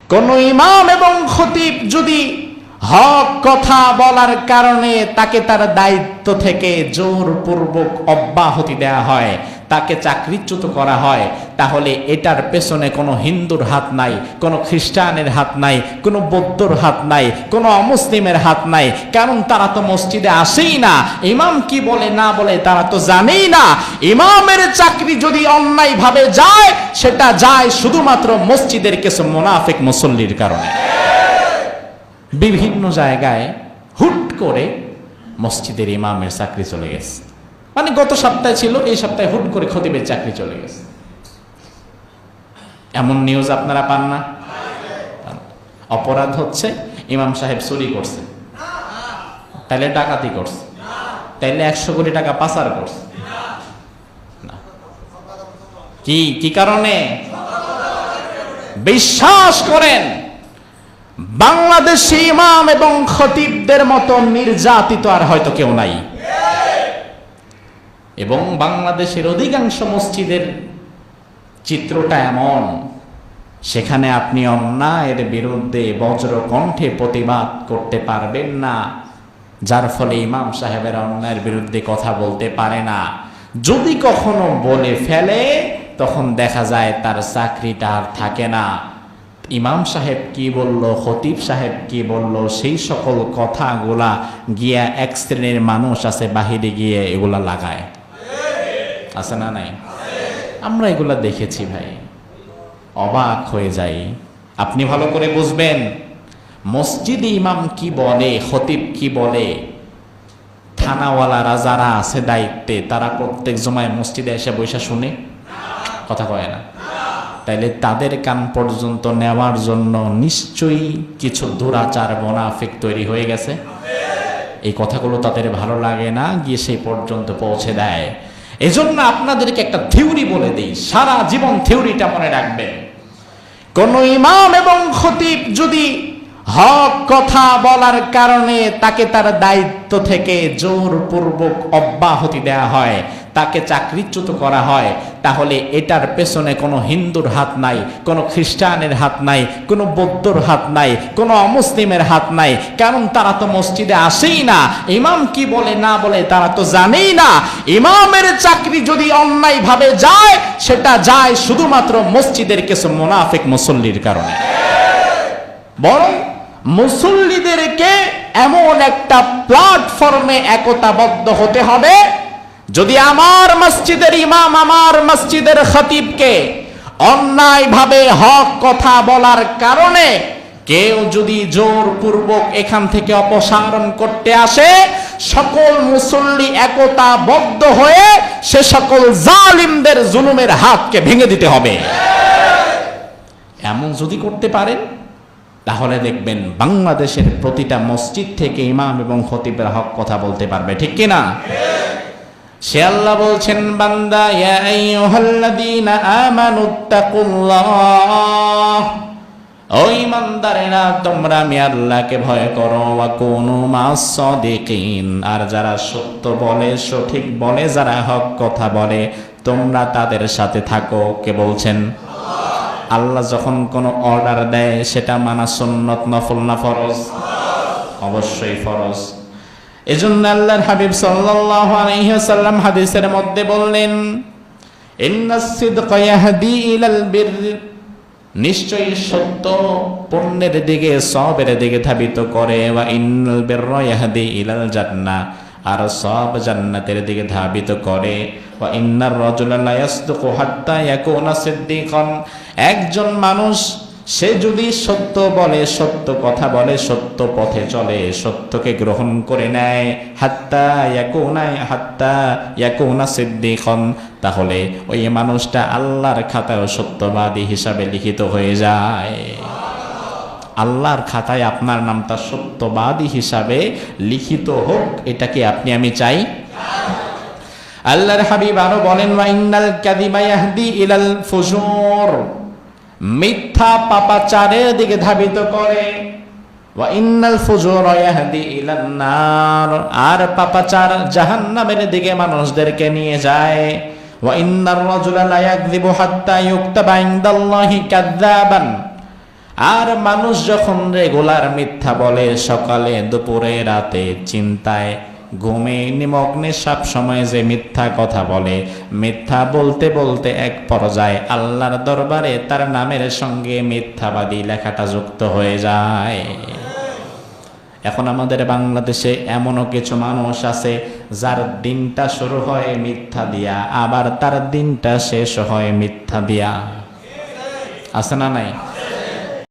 কোন ইমাম এবং খতিব যদি হক কথা বলার কারণে তাকে তার দায়িত্ব থেকে জোরপূর্বক অব্যাহতি দেয়া হয়, তাকে চাকরিচ্যুত করা হয়, তাহলে এটার পেছনে কোনো হিন্দুর হাত নাই, কোনো খ্রিস্টানের হাত নাই, কোনো বৌদ্ধর হাত নাই, কোনো অমুসলিমের হাত নাই। কারণ তারা তো মসজিদে আসেই না, ইমাম কি বলে না বলে তারা তো জানেই না। ইমামের চাকরি যদি অন্যায়ভাবে যায়, সেটা যায় শুধুমাত্র মসজিদের কিছু মুনাফিক মুসল্লির কারণে। বিভিন্ন জায়গায় হুট করে মসজিদের ইমামের চাকরি চলে গেছে, মানে গত সপ্তাহে ছিল, এই সপ্তাহে হুট করে খতিবের চাকরি চলে গেছে। এমন নিউজ আপনারা পান না? অপরাধ হচ্ছে ইমাম সাহেব চুরি করছে, তাইলে ডাকাতি করছে, তাইলে 100 কোটি টাকা পাচার করছে। কি কারণে? বিশ্বাস করেন, বাংলাদেশি ইমাম এবং খতিবদের মতো নির্যাতিত আর হয়তো কেউ নাই। এবং বাংলাদেশের অধিকাংশ মসজিদের চিত্রটা এমন, সেখানে আপনি অন্যায়ের বিরুদ্ধে বজ্র কণ্ঠে প্রতিবাদ করতে পারবেন না, যার ফলে ইমাম সাহেবের অন্যায়ের বিরুদ্ধে কথা বলতে পারে না। যদি কখনো বলে ফেলে, তখন দেখা যায় তার চাকরিটা আর থাকে না। ইমাম সাহেব কি বলল, খতিব সাহেব কি বলল, সেই সকল কথাগুলা গিয়া এক শ্রেণীর মানুষ আছে বাহিরে গিয়ে এগুলা লাগায়, আছে না নাই? আমরা এগুলা দেখেছি ভাই, অবাক হয়ে যাই। আপনি ভালো করে বুঝবেন, মসজিদে ইমাম কি বলে, খতিব কি বলে, থানাওয়ালারা যারা আছে দায়িত্বে, তারা প্রত্যেক জমায় মসজিদে এসে বৈশা শুনে? কথা কয় না। তাইলে তাদের কান পর্যন্ত নেওয়ার জন্য নিশ্চয়ই কিছু দুরাচার মুনাফিক তৈরি হয়ে গেছে। এই কথাগুলো তাদের ভালো লাগে না, গিয়ে সেই পর্যন্ত পৌঁছে দেয়। এজন্য আপনাদেরকে একটা থিওরি বলে দিই, সারা জীবন থিওরিটা মনে রাখবেন। কোন ইমাম এবং খতিব যদি হক কথা বলার কারণে তাকে তার দায়িত্ব থেকে জোরপূর্বক অব্যাহতি দেয়া হয়, তাকে চাকরিচ্যুত করা হয়, তাহলে এটার পেছনে কোনো হিন্দুর হাত নাই, কোনো খ্রিস্টানের হাত নাই, কোনো বৌদ্ধর হাত নাই, কোনো অমুসলিমের হাত নাই। কারণ তারা তো মসজিদে আসেই না, ইমাম কি বলে না বলে তারা তো জানেই না। ইমামের চাকরি যদি অন্যায়ভাবে যায়, সেটা যায় শুধুমাত্র মসজিদের কিছু মুনাফিক মুসল্লির কারণে। বরং মুসল্লিদেরকে এমন একটা প্ল্যাটফর্মে একতাবদ্ধ হতে হবে, যদি আমার মসজিদের ইমাম, আমার মসজিদের খতিবকে অন্যায়ভাবে হক কথা বলার কারণে কেউ যদি জোরপূর্বক এখান থেকে অপসারণ করতে আসে, সকল মুসল্লি একতাবদ্ধ হয়ে সে সকল জালিমদের জুলুমের হাতকে ভেঙে দিতে হবে। এমন যদি করতে পারেন, তাহলে দেখবেন বাংলাদেশের প্রতিটা মসজিদ থেকে ইমাম এবং খতিবের হক কথা বলতে পারবে, ঠিক কিনা? সে আল্লাহ বলছেন, বান্দা ইয়া আইয়ুহাল্লাযীনা আমানুত্তাকুল্লাহ, ও ঈমানদারেরা তোমরা আমি আল্লাহকে ভয় করো, ওয়া কুনু মাস সাদিকিন, আর যারা সত্য বলে, সঠিক বলে, যারা হক কথা বলে, তোমরা তাদের সাথে থাকো। কে বলছেন? আল্লাহ যখন কোনো অর্ডার দেয়, সেটা মানা সুন্নত, নফল না ফরজ? অবশ্যই ফরজ। এজন্য আল্লাহর হাবিব সাল্লাল্লাহু আলাইহি ওয়াসাল্লাম হাদিসের মধ্যে বললেন, ইন্নাস সিদকা ইয়াহদি ইলাল বির, নিশ্চয়ই সত্য পুণ্যের দিকে, সওয়াবের দিকে ধাবিত করে, ওয়া ইন্নাল বিররা ইয়াহদি ইলাল জান্নাহ, আর সওয়াব জান্নাতের দিকে ধাবিত করে। ওয়া ইন্নার রাজুলা লা ইয়াসদুকু হাত্তা ইয়াকুনা সিদ্দিকান, একজন মানুষ সে যদি সত্য বলে, সত্য কথা বলে, সত্য পথে চলে, সত্যকে গ্রহণ করে নেয়, হাত্তা ইয়াকুনা সিদ্দিকান, তাহলে ওই মানুষটা আল্লাহর খাতায় সত্যবাদী হিসাবে লিখিত হয়ে যায়। আল্লাহর খাতায় আপনার নামটা সত্যবাদী হিসাবে লিখিত হোক, এটা কি আপনি আমি চাই? আল্লাহর হাবিব আরো বলেন, ওয়া ইন্নাল কাযিবা ইয়াহদি ইলাল ফুজুর, মিথ্যা পাপাচারের দিকে ধাবিত করে, ওয়া ইন্নাল ফুজুরা ইয়াহদি ইলান নার, আর পাপাচার জাহান্নামের দিকে মানুষদেরকে নিয়ে যায়। ওয়া ইন্নার রাজুলা লা ইয়াকযিবু হাত্তা ইউকতাবা ইনদাল্লাহি কাযযাবান, আর মানুষ যখন রেগুলার মিথ্যা বলে, সকালে দুপুরে রাতে চিন্তায় ঘুমে নিমগ্নে সব সময় যে মিথ্যা কথা বলে, মিথ্যা বলতে বলতে এক পর্যায়ে আল্লাহর দরবারে তার নামের সঙ্গে মিথ্যাবাদী লেখাটা যুক্ত হয়ে যায়। এখন আমাদের বাংলাদেশে এমনও কিছু মানুষ আছে যার দিনটা শুরু হয় মিথ্যা দিয়া, আবার তার দিনটা শেষ হয় মিথ্যা দিয়া। আছে না নাই?